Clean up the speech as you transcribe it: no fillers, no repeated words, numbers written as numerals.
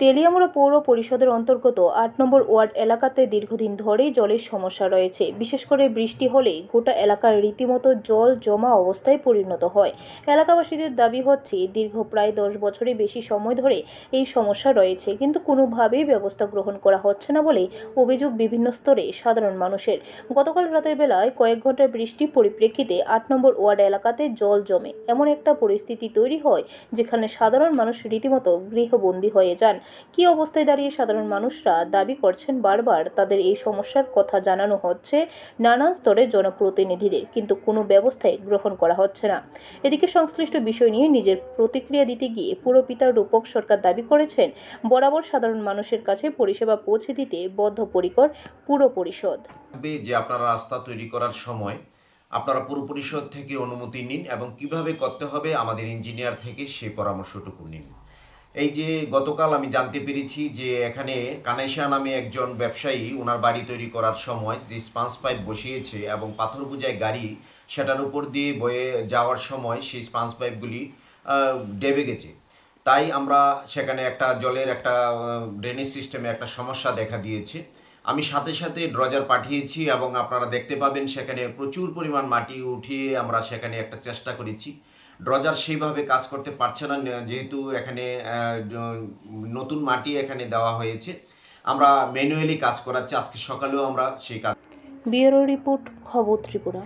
তেলিয়ামুড়া পৌর পরিষদের অন্তর্গত ৮ নম্বর ওয়ার্ড এলাকাতে দীর্ঘদিন ধরেই জলের সমস্যা রয়েছে। বিশেষ করে বৃষ্টি হলে গোটা এলাকার রীতিমতো জল জমা অবস্থায় পরিণত হয়। এলাকাবাসীদের দাবি হচ্ছে দীর্ঘ প্রায় 10 বছরের বেশি সময় ধরে এই সমস্যা রয়েছে, কিন্তু কোনোভাবেই ব্যবস্থা গ্রহণ করা হচ্ছে না বলে অভিযোগ বিভিন্ন স্তরে সাধারণ মানুষের। গতকাল রাতের বেলায় কয়েক ঘন্টার বৃষ্টির পরিপ্রেক্ষিতে ৮ নম্বর ওয়ার্ড এলাকাতে জল জমে এমন একটা পরিস্থিতি তৈরি হয় যেখানে সাধারণ মানুষ রীতিমতো গৃহবন্দী হয়ে যান। কি অবস্থায় দাঁড়িয়ে সাধারণ মানুষরা দাবি করছেন বারবার তাদের এই সমস্যার কথা জানানো হচ্ছে নানান স্তরের জনপ্রতিনিধিদের, কিন্তু কোনো ব্যবস্থাই গ্রহণ করা হচ্ছে না। এদিকে সংশ্লিষ্ট বিষয় নিয়ে নিজের প্রতিক্রিয়া দিতে গিয়ে পুরপিতা রূপক সরকার দাবি করেছেন বরাবর সাধারণ মানুষের কাছে পরিষেবা পৌঁছে দিতে বদ্ধপরিকর পুর পরিষদ। যে আপনারা রাস্তা তৈরি করার সময় আপনারা পুর পরিষদ থেকে অনুমতি নিন এবং কিভাবে করতে হবে আমাদের ইঞ্জিনিয়ার থেকে সেই পরামর্শটুকু নিন। এই যে গতকাল আমি জানতে পেরেছি যে এখানে কানাইশা নামে একজন ব্যবসায়ী ওনার বাড়ি তৈরি করার সময় যে স্পাঞ্জ পাইপ বসিয়েছে এবং পাথর বোঝাই গাড়ি সেটার উপর দিয়ে বয়ে যাওয়ার সময় সেই স্পাঞ্জ পাইপগুলি ডেবে গেছে। তাই আমরা সেখানে একটা জলের একটা ড্রেনেজ সিস্টেমে একটা সমস্যা দেখা দিয়েছে। আমি সাথে সাথে ড্রজার পাঠিয়েছি এবং আপনারা দেখতে পাবেন সেখানে প্রচুর পরিমাণ মাটি উঠিয়ে আমরা সেখানে একটা চেষ্টা করেছি। ড্রজার সেইভাবে কাজ করতে পারছে না, যেহেতু এখানে নতুন মাটি এখানে দেওয়া হয়েছে। আমরা ম্যানুয়ালি কাজ করাচ্ছি, আজকে সকালেও আমরা সেই কাজ। ব্যুরো রিপোর্ট, খবর ত্রিপুরা।